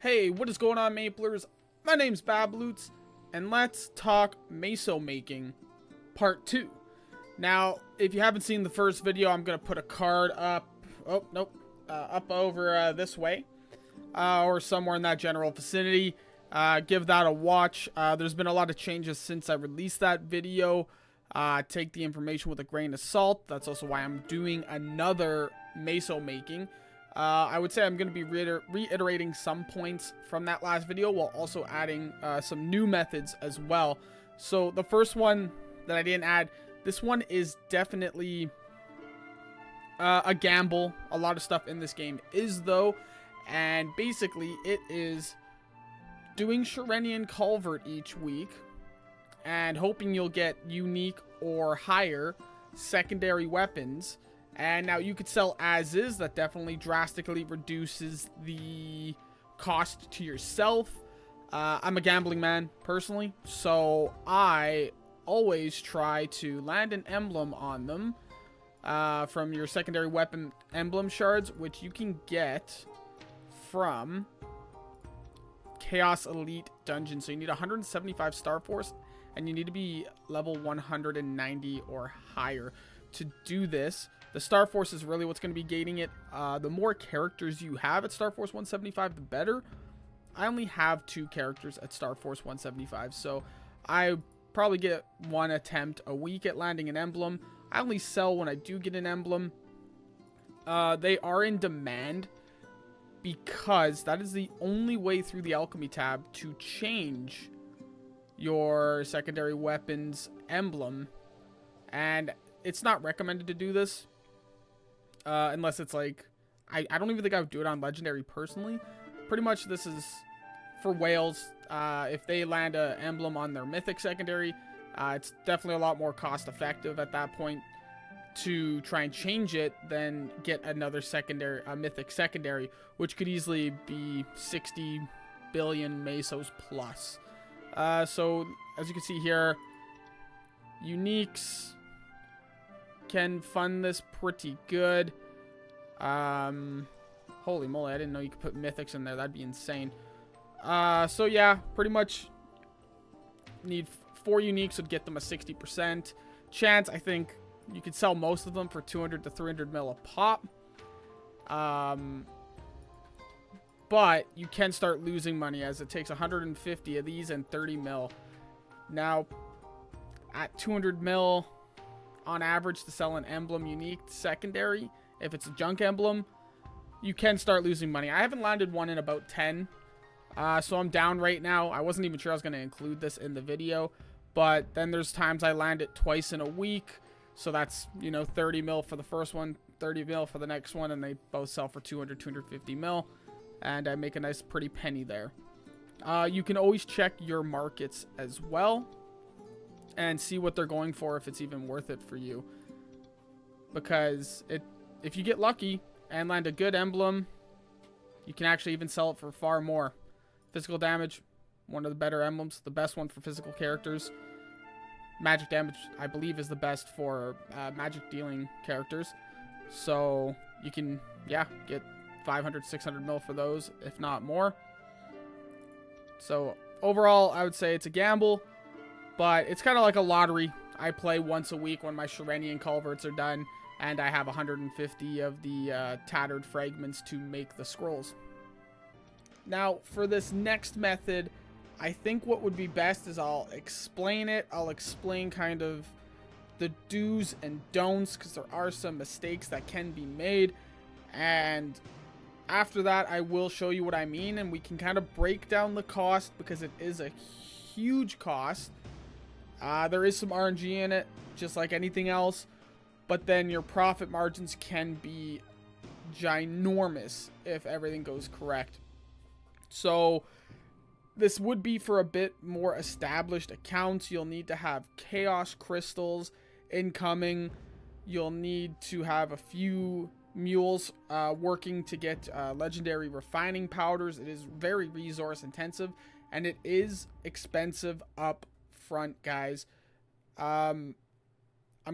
Hey, what is going on, Maplers? My name's Babloots, and let's talk Meso making, part 2. Now, if you haven't seen the first video, I'm going to put a card up, up over this way, or somewhere in that general vicinity. Give that a watch. There's been a lot of changes since I released that video. Take the information with a grain of salt. That's also why I'm doing another Meso making. I would say I'm going to be reiterating some points from that last video while also adding some new methods as well. So the first one that I didn't add, this one is definitely a gamble. A lot of stuff in this game is though, and basically it is doing Sharenian Culvert each week and hoping you'll get unique or higher secondary weapons. And now you could sell as is. That definitely drastically reduces the cost to yourself. I'm a gambling man personally, so I always try to land an emblem on them from your secondary weapon emblem shards, which you can get from Chaos Elite Dungeon. So you need 175 Star Force, and you need to be level 190 or higher to do this. The Star Force is really what's going to be gating it. The more characters you have at Star Force 175, the better. I only have 2 characters at Star Force 175, so I probably get 1 attempt a week at landing an emblem. I only sell when I do get an emblem. They are in demand because that is the only way through the alchemy tab to change your secondary weapons emblem, and it's not recommended to do this unless it's like I don't even think I would do it on legendary personally. Pretty much this is for whales. If they land an emblem on their mythic secondary, it's definitely a lot more cost effective at that point to try and change it than get another secondary, a mythic secondary, which could easily be 60 billion mesos plus. So as you can see here, uniques can fund this pretty good. Holy moly, I didn't know you could put mythics in there. That'd be insane. So yeah, pretty much need 4 uniques would get them a 60% chance. I think you could sell most of them for 200 to 300 mil a pop. But you can start losing money as it takes 150 of these and 30 mil. Now, at 200 mil on average to sell an emblem unique secondary, if it's a junk emblem, you can start losing money. I haven't landed one in about 10. So I'm down right now. I wasn't even sure I was going to include this in the video. But then there's times I land it twice in a week. So that's, you know, 30 mil for the first one, 30 mil for the next one. And they both sell for 200, 250 mil. And I make a nice pretty penny there. You can always check your markets as well and see what they're going for, if it's even worth it for you. Because if you get lucky and land a good emblem, you can actually even sell it for far more. Physical damage, one of the better emblems, the best one for physical characters. Magic damage, I believe, is the best for magic dealing characters. So you can, yeah, get 500, 600 mil for those, if not more. So overall, I would say it's a gamble, but it's kind of like a lottery. I play once a week when my Sharenian culverts are done, and I have 150 of the tattered fragments to make the scrolls. Now, for this next method, I think what would be best is I'll explain it. I'll explain kind of the do's and don'ts, because there are some mistakes that can be made. And after that, I will show you what I mean, and we can kind of break down the cost, because it is a huge cost. There is some RNG in it, just like anything else, but then your profit margins can be ginormous if everything goes correct. So this would be for a bit more established accounts. You'll need to have chaos crystals incoming. You'll need to have a few mules working to get legendary refining powders. It is very resource intensive, and it is expensive up front, guys. I'm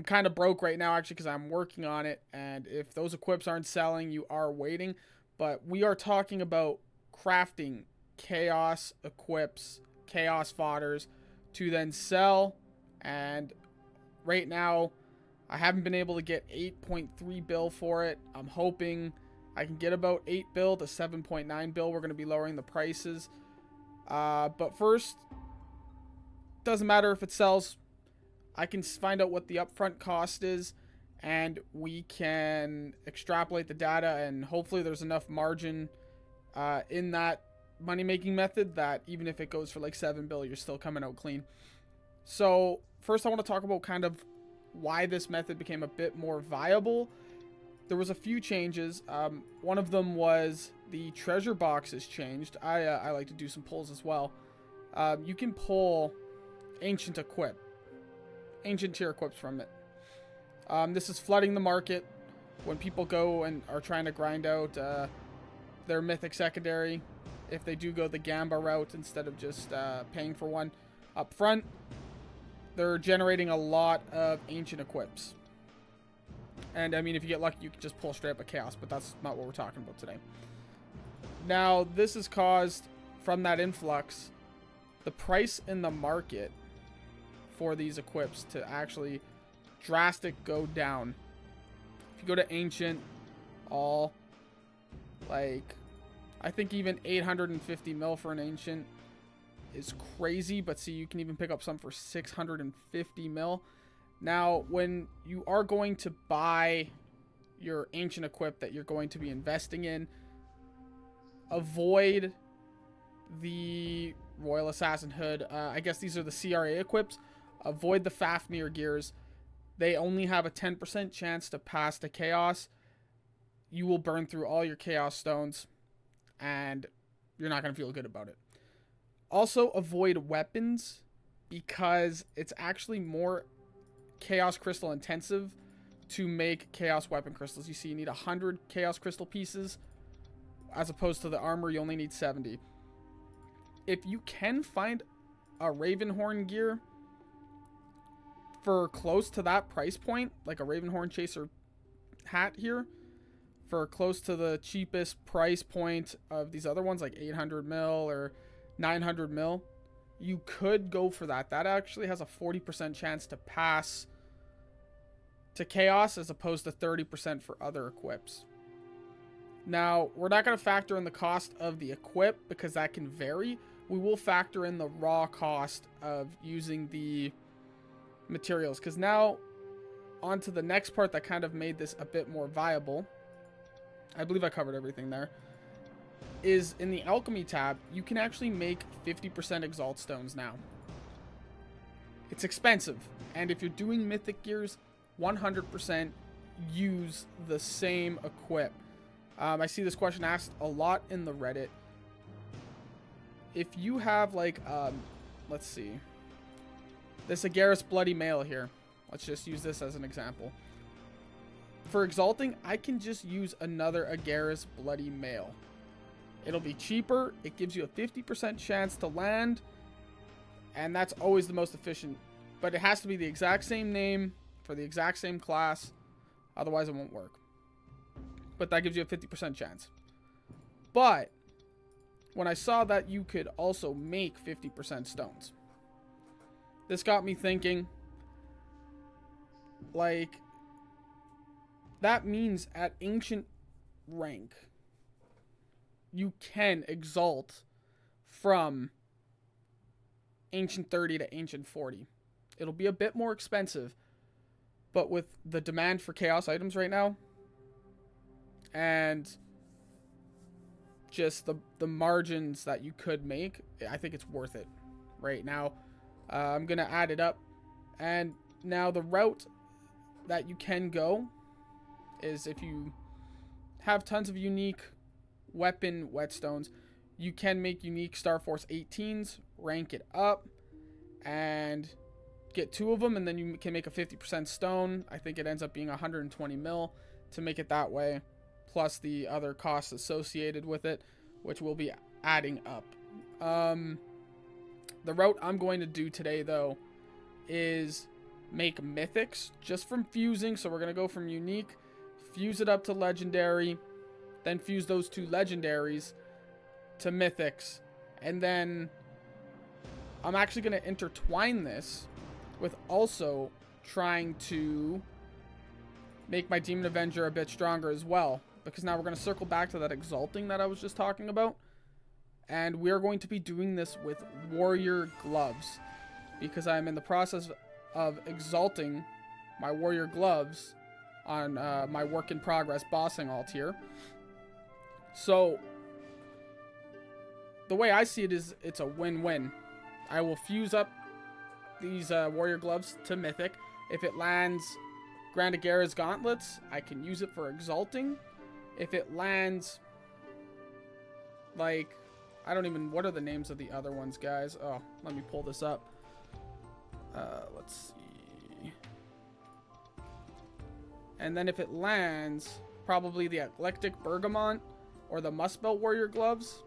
kind of broke right now, actually, because I'm working on it, and if those equips aren't selling, you are waiting. But we are talking about crafting chaos equips, chaos fodders to then sell. And right now, I haven't been able to get 8.3 bill for it. I'm hoping I can get about 8 bill to 7.9 bill. We're going to be lowering the prices. But first, doesn't matter if it sells. I can find out what the upfront cost is, and we can extrapolate the data, and hopefully there's enough margin in that money-making method that even if it goes for like 7 bill, you're still coming out clean. So first I want to talk about kind of why this method became a bit more viable. There was a few changes. One of them was the treasure boxes changed. I like to do some pulls as well. You can pull ancient tier equips from it. This is flooding the market when people go and are trying to grind out their mythic secondary. If they do go the Gamba route instead of just paying for one up front, they're generating a lot of ancient equips. And I mean, if you get lucky, you can just pull straight up a chaos, but that's not what we're talking about today. Now, this is caused from that influx, the price in the market for these equips to actually drastic go down. If you go to ancient, all like, I think even 850 mil for an ancient is crazy, but see, you can even pick up some for 650 mil. Now, when you are going to buy your ancient equip that you're going to be investing in, avoid the Royal Assassin Hood. I guess these are the CRA equips. Avoid the Fafnir gears. They only have a 10% chance to pass to Chaos. You will burn through all your Chaos stones, and you're not going to feel good about it. Also, avoid weapons, because it's actually more Chaos Crystal intensive to make Chaos Weapon Crystals. You see, you need 100 Chaos Crystal pieces, as opposed to the armor, you only need 70. If you can find a Ravenhorn gear for close to that price point, like a Ravenhorn Chaser hat here, for close to the cheapest price point of these other ones, like 800 mil or 900 mil, you could go for that. That actually has a 40% chance to pass to Chaos, as opposed to 30% for other equips. Now, we're not going to factor in the cost of the equip, because that can vary. We will factor in the raw cost of using the materials, because now on to the next part that kind of made this a bit more viable. I believe I covered everything there. Is in the alchemy tab, you can actually make 50% exalt stones now. It's expensive, and if you're doing mythic gears, 100% use the same equip. I see this question asked a lot in the Reddit. If you have like, let's see, this Agaris Bloody Mail here. Let's just use this as an example. For exalting, I can just use another Agaris Bloody Mail. It'll be cheaper. It gives you a 50% chance to land, and that's always the most efficient. But it has to be the exact same name for the exact same class. Otherwise, it won't work. But that gives you a 50% chance. But when I saw that you could also make 50% stones, this got me thinking, like, that means at ancient rank, you can exalt from ancient 30 to ancient 40. It'll be a bit more expensive, but with the demand for chaos items right now, and just the margins that you could make, I think it's worth it right now. I'm going to add it up. And now the route that you can go is, if you have tons of unique weapon whetstones, you can make unique Starforce 18s, rank it up, and get 2 of them, and then you can make a 50% stone. I think it ends up being 120 mil to make it that way, plus the other costs associated with it, which will be adding up. The route I'm going to do today, though, is make mythics just from fusing. So we're going to go from unique, fuse it up to legendary, then fuse those 2 legendaries to mythics, And then I'm actually going to intertwine this with also trying to make my Demon Avenger a bit stronger as well. Because now we're going to circle back to that exalting that I was just talking about. And we're going to be doing this with warrior gloves. Because I'm in the process of exalting my warrior gloves on my work in progress bossing alt here. So the way I see it is it's a win-win. I will fuse up these warrior gloves to mythic. If it lands Grandagera's gauntlets, I can use it for exalting. If it lands, like, I don't even, what are the names of the other ones, guys? Oh, let me pull this up. Let's see. And then if it lands, probably the Eclectic Bergamot or the Muspel Warrior Gloves.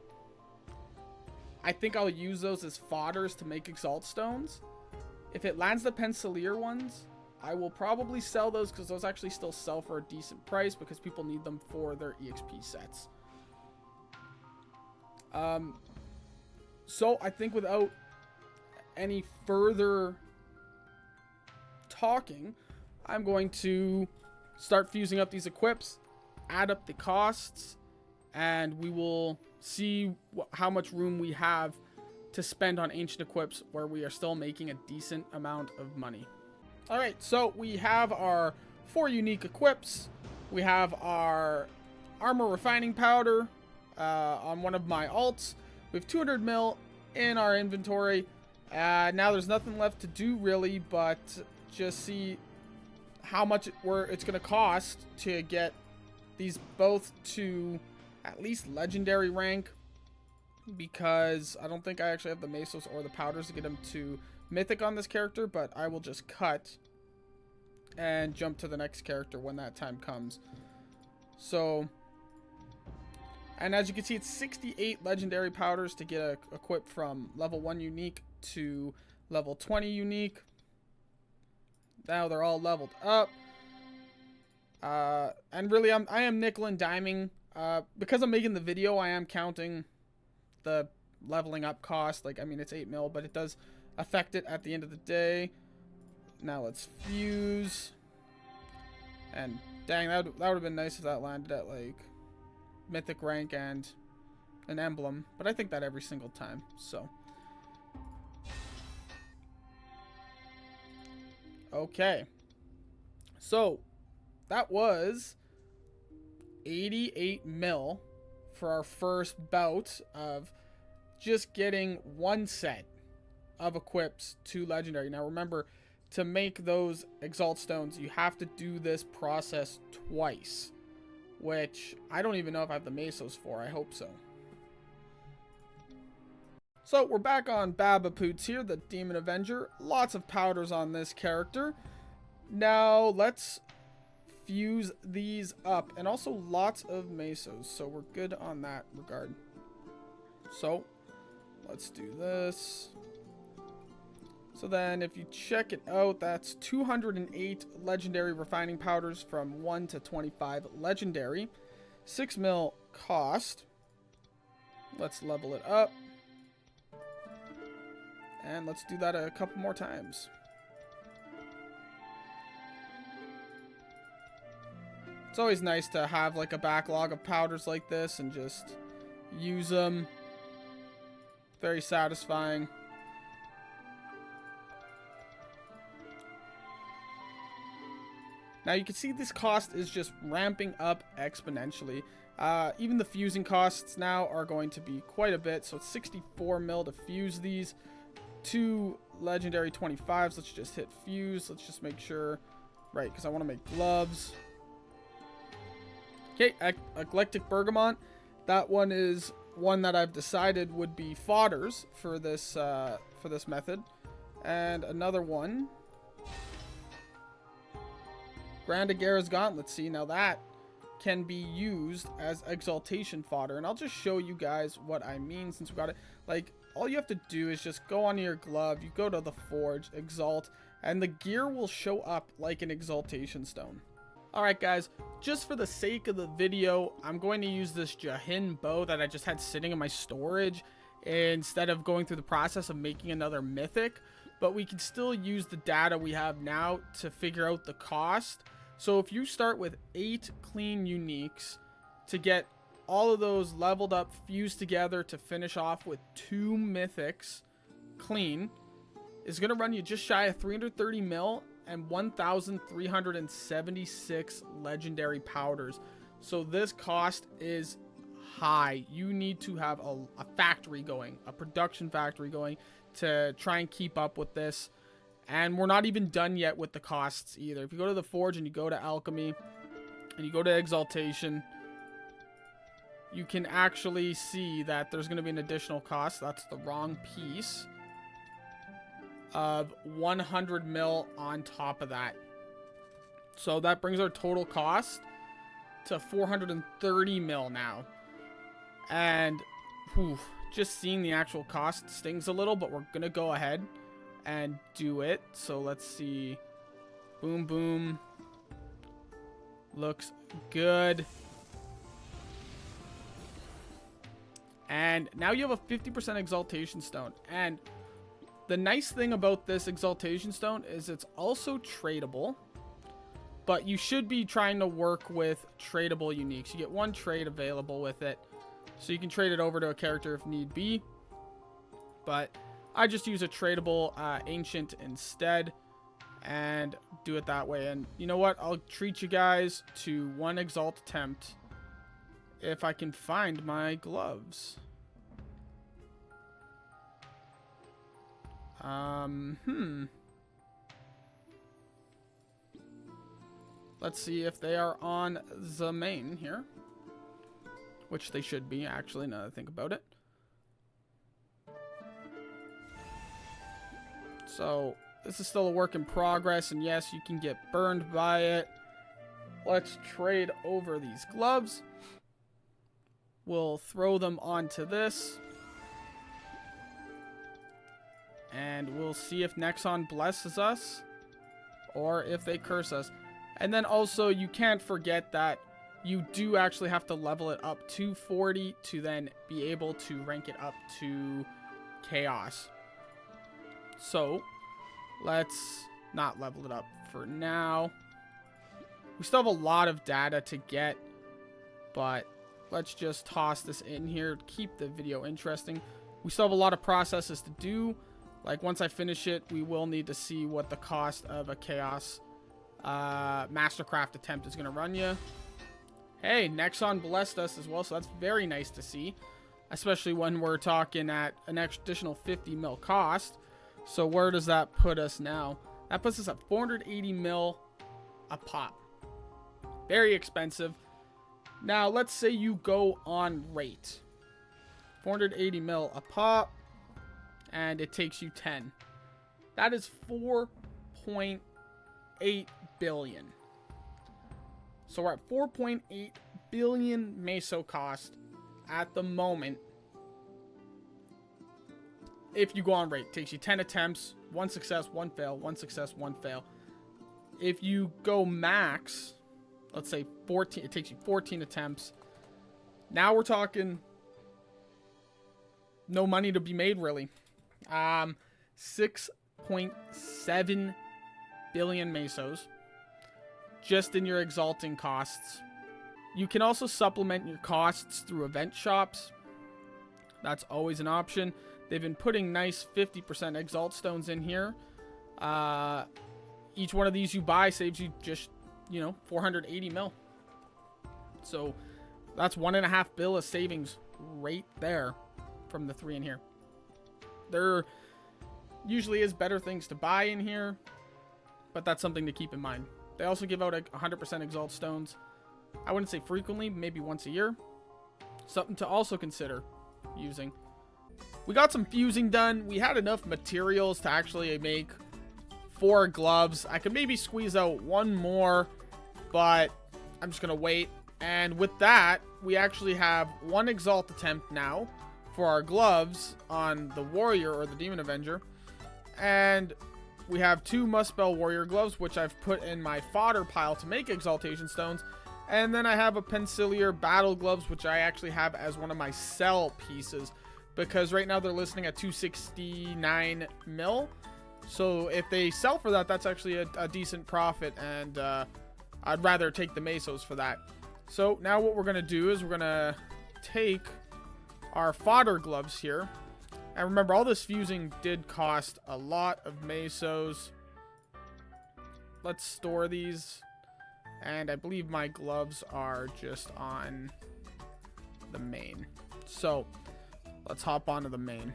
I think I'll use those as fodders to make Exalt Stones. If it lands the Pencilier ones, I will probably sell those because those actually still sell for a decent price because people need them for their EXP sets. So I think without any further talking, I'm going to start fusing up these equips, add up the costs, and we will see how much room we have to spend on ancient equips where we are still making a decent amount of money. Alright, so we have our 4 unique equips. We have our armor refining powder on one of my alts. We have 200 mil in our inventory. Now there's nothing left to do really but just see how much it's going to cost to get these both to at least legendary rank, because I don't think I actually have the Mesos or the powders to get them to mythic on this character, but I will just cut and jump to the next character when that time comes. So, and as you can see, it's 68 legendary powders to get a equip from level 1 unique to level 20 unique. Now they're all leveled up. And really, I am nickel and diming. Because I'm making the video, I am counting the leveling up cost. Like, I mean, it's 8 mil, but it does affect it at the end of the day. Now let's fuse. And dang, that would have been nice if that landed at, like, mythic rank and an emblem. But I think that every single time, so. Okay. So, that was 88 mil for our first bout of just getting one set of equips to legendary. Now remember, to make those Exalt Stones, you have to do this process twice, which I don't even know if I have the Mesos for. I hope so. So we're back on Pt2 here, the Demon Avenger. Lots of powders on this character. Now let's fuse these up, and also lots of Mesos, so we're good on that regard. So let's do this. So then if you check it out, that's 208 legendary refining powders from 1 to 25 legendary. 6 mil cost. Let's level it up. And let's do that a couple more times. It's always nice to have like a backlog of powders like this and just use them. Very satisfying. Now you can see this cost is just ramping up exponentially. Even the fusing costs now are going to be quite a bit. So it's 64 mil to fuse these. 2 legendary 25s. Let's just hit fuse. Let's just make sure. Right, because I want to make gloves. Okay, Eclectic Bergamot. That one is one that I've decided would be fodders for this method. And another one, Grandagera's Gauntlet. See, now that can be used as Exaltation fodder. And I'll just show you guys what I mean since we got it. Like, all you have to do is just go onto your glove, you go to the forge, exalt, and the gear will show up like an Exaltation stone. Alright guys, just for the sake of the video, I'm going to use this Jahin bow that I just had sitting in my storage. instead of going through the process of making another mythic. But we can still use the data we have now to figure out the cost. So if you start with 8 clean uniques to get all of those leveled up, fused together to finish off with 2 mythics clean, is going to run you just shy of 330 mil and 1,376 legendary powders. So this cost is high. You need to have a factory going, a production factory going, to try and keep up with this. And we're not even done yet with the costs either. If you go to the Forge and you go to Alchemy and you go to Exaltation, you can actually see that there's going to be an additional cost. That's the wrong piece. Of 100 mil on top of that. So that brings our total cost to 430 mil now. And just seeing the actual cost stings a little, but we're going to go ahead and do it. So let's see. Boom, boom. Looks good. And now you have a 50% Exaltation Stone. And the nice thing about this Exaltation Stone is it's also tradable. But you should be trying to work with tradable uniques. You get 1 trade available with it. So you can trade it over to a character if need be. But I just use a tradable Ancient instead. And do it that way. And you know what? I'll treat you guys to 1 Exalt attempt. If I can find my gloves. Let's see if they are on the main here. Which they should be, actually, now that I think about it. So, this is still a work in progress, and yes, you can get burned by it. Let's trade over these gloves. We'll throw them onto this. And we'll see if Nexon blesses us or if they curse us. And then also, you can't forget that you do actually have to level it up to 40 to then be able to rank it up to Chaos. So, let's not level it up for now. We still have a lot of data to get, but let's just toss this in here to keep the video interesting. We still have a lot of processes to do. Like, once I finish it, we will need to see what the cost of a Chaos Mastercraft attempt is going to run you. Hey, Nexon blessed us as well, so that's very nice to see. Especially when we're talking at an additional 50 mil cost. So where does that put us now? That puts us at 480 mil a pop. Very expensive. Now, let's say you go on rate. 480 mil a pop. And it takes you 10. That is 4.8 billion. So we're at 4.8 billion Meso cost at the moment. If you go on rate, it takes you 10 attempts, 1 success, 1 fail, 1 success, 1 fail. If you go max, let's say 14, it takes you 14 attempts. Now we're talking no money to be made, really. 6.7 billion Mesos just in your exalting costs. You can also supplement your costs through event shops. That's always an option. They've been putting nice 50% exalt stones in here. Each one of these you buy saves you just, 480 mil. So that's 1.5 bill of savings right there from the 3 in here. There usually is better things to buy in here, but that's something to keep in mind. They also give out 100% exalt stones. I wouldn't say frequently, maybe once a year. Something to also consider using. We got some fusing done. We had enough materials to actually make 4 gloves. I could maybe squeeze out 1 more, but I'm just going to wait. And with that, we actually have 1 exalt attempt now for our gloves on the Warrior or the Demon Avenger. And we have 2 Muspel Warrior gloves, which I've put in my fodder pile to make Exaltation stones. And then I have a Pencilier Battle gloves, which I actually have as one of my sell pieces. because right now they're listing at 269 mil. So if they sell for that, that's actually a decent profit, and I'd rather take the Mesos for that. So now what we're going to do is we're going to take our fodder gloves here. And remember, all this fusing did cost a lot of Mesos. Let's store these. And I believe my gloves are just on the main. So let's hop onto the main.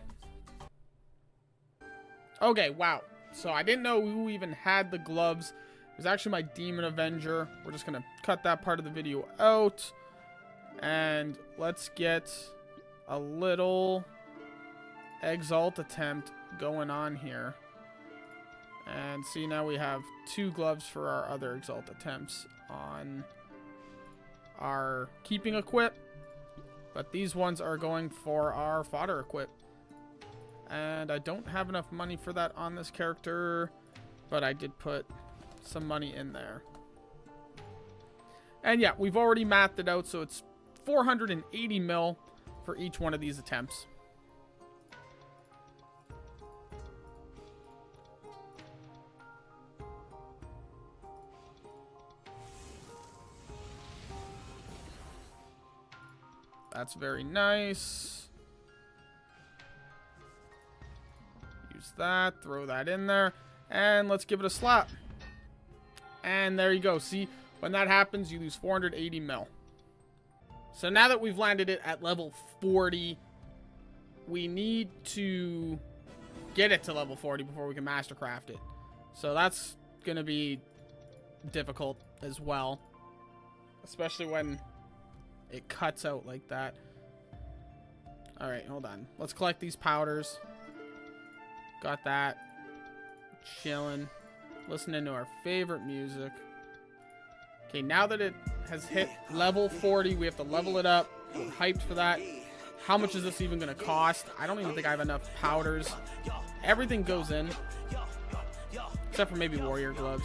Okay, wow. So I didn't know who even had the gloves. It was actually my Demon Avenger. We're just going to cut that part of the video out. And let's get a little Exalt attempt going on here. And see, now we have 2 gloves for our other Exalt attempts on our keeping equip. But these ones are going for our fodder equip. And I don't have enough money for that on this character, but I did put some money in there. And yeah, we've already mapped it out, so it's 480 mil for each one of these attempts. That's very nice. Use that, throw that in there, and let's give it a slap. And there you go. See, when that happens, you lose 480 mil. So now that we've landed it at level 40, we need to get it to level 40 before we can mastercraft it. So that's going to be difficult as well, especially when it cuts out like that. All right, hold on. Let's collect these powders. Got that. Chilling. Listening to our favorite music. Okay, now that it has hit level 40, we have to level it up. We're hyped for that. How much is this even going to cost? I don't even think I have enough powders. Everything goes in. Except for maybe warrior gloves.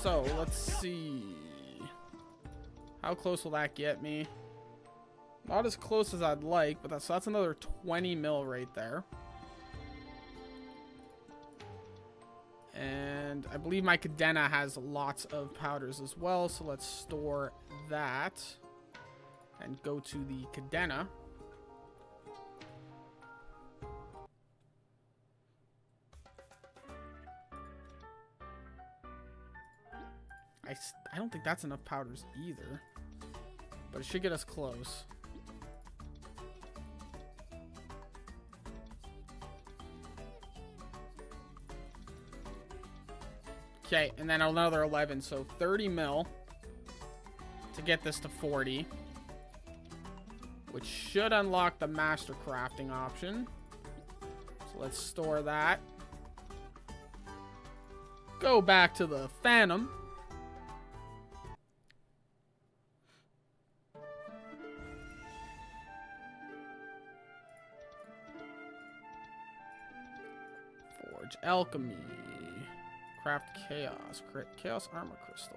So, let's see. How close will that get me? Not as close as I'd like, but that's another 20 mil right there. And I believe my Cadena has lots of powders as well, so let's store that and go to the Cadena. I don't think that's enough powders either, but it should get us close. Okay, and then another 11, so 30 mil to get this to 40, which should unlock the master crafting option. So let's store that. Go back to the Phantom. Forge Alchemy. Craft Chaos. Chaos Armor Crystal.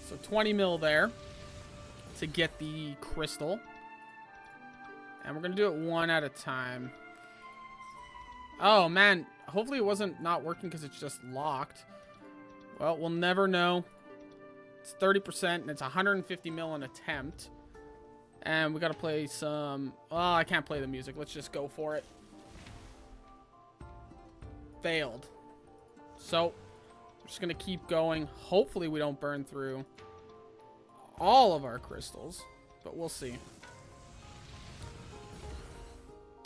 So 20 mil there to get the crystal. And we're going to do it one at a time. Oh, man. Hopefully it wasn't not working because it's just locked. Well, we'll never know. It's 30% and it's 150 mil an attempt. And we got to play some... Oh, I can't play the music. Let's just go for it. Failed. So... just gonna keep going. Hopefully we don't burn through all of our crystals, but we'll see.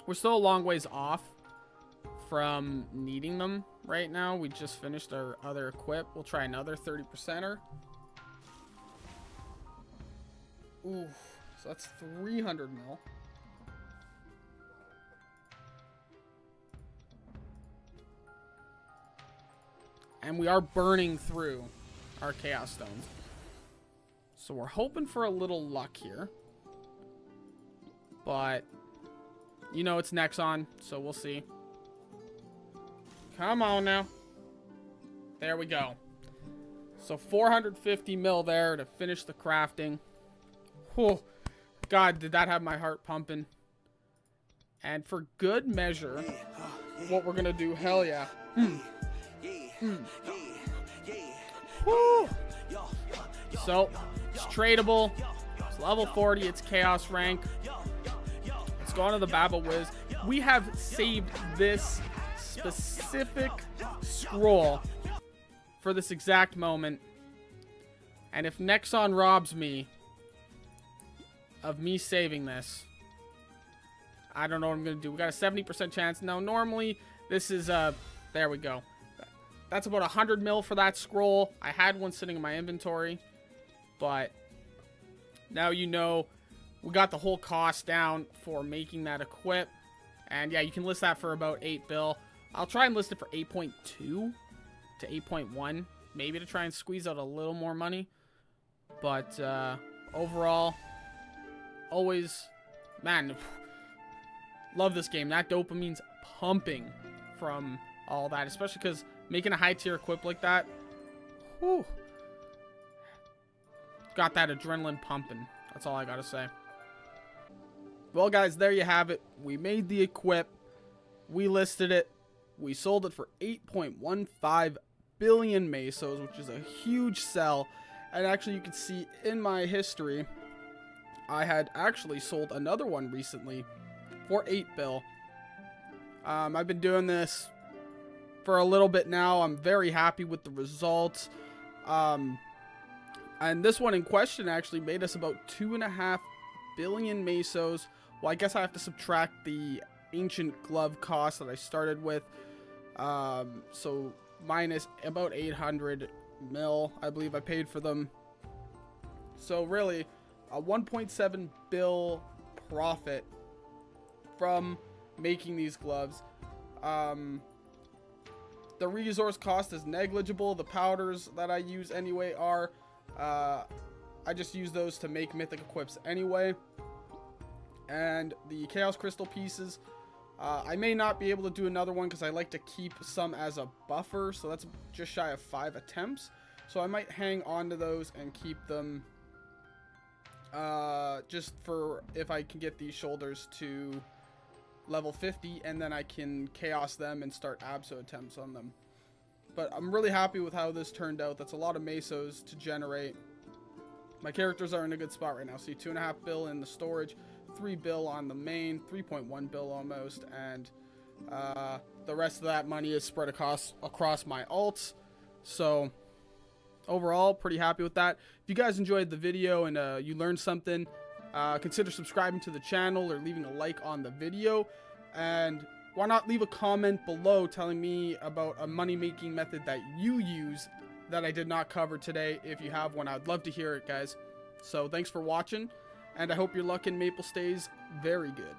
We're still a long ways off from needing them right now. We just finished our other equip. We'll try another 30%er. Ooh, so that's 300 mil. And we are burning through our Chaos Stones. So we're hoping for a little luck here. But, you know, it's Nexon, so we'll see. Come on now. There we go. So 450 mil there to finish the crafting. Oh, God, did that have my heart pumping. And for good measure, what we're going to do, hell yeah. Woo. So, it's tradable. It's level 40. It's chaos rank. Let's go on to the Babble Whiz. We have saved this specific scroll for this exact moment. And if Nexon robs me of me saving this, I don't know what I'm going to do. We got a 70% chance. Now, normally, this is, there we go. That's about 100 mil for that scroll. I had one sitting in my inventory. But now you know we got the whole cost down for making that equip. And yeah, you can list that for about 8 bill. I'll try and list it for 8.2 to 8.1. Maybe to try and squeeze out a little more money. But overall, always, man, love this game. That dopamine's pumping from all that. Especially because making a high tier equip like that, whew, got that adrenaline pumping. That's all I gotta say. Well, guys, there you have it. We made the equip. We listed it. We sold it for 8.15 billion Mesos, which is a huge sell. And actually, you can see in my history, I had actually sold another one recently for 8 bill. I've been doing this for a little bit now. I'm very happy with the results. And this one in question actually made us about 2.5 billion Mesos. Well, I guess I have to subtract the ancient glove cost that I started with. So minus about 800 mil, I believe I paid for them. So really, a 1.7 bill profit from making these gloves. The resource cost is negligible. The powders that I use anyway are, I just use those to make mythic equips anyway. And the chaos crystal pieces, I may not be able to do another one because I like to keep some as a buffer. So that's just shy of 5 attempts. So I might hang on to those and keep them just for if I can get these shoulders to level 50, and then I can chaos them and start abso attempts on them. But I'm really happy with how this turned out. That's a lot of Mesos to generate. My characters are in a good spot right now. See, 2.5 bill in the storage, 3 bill on the main, 3.1 bill almost, and the rest of that money is spread across my alts. So overall, pretty happy with that. If you guys enjoyed the video and you learned something, consider subscribing to the channel or leaving a like on the video. And why not leave a comment below telling me about a money-making method that you use that I did not cover today. If you have one, I'd love to hear it, guys. So thanks for watching, and I hope your luck in Maple stays very good.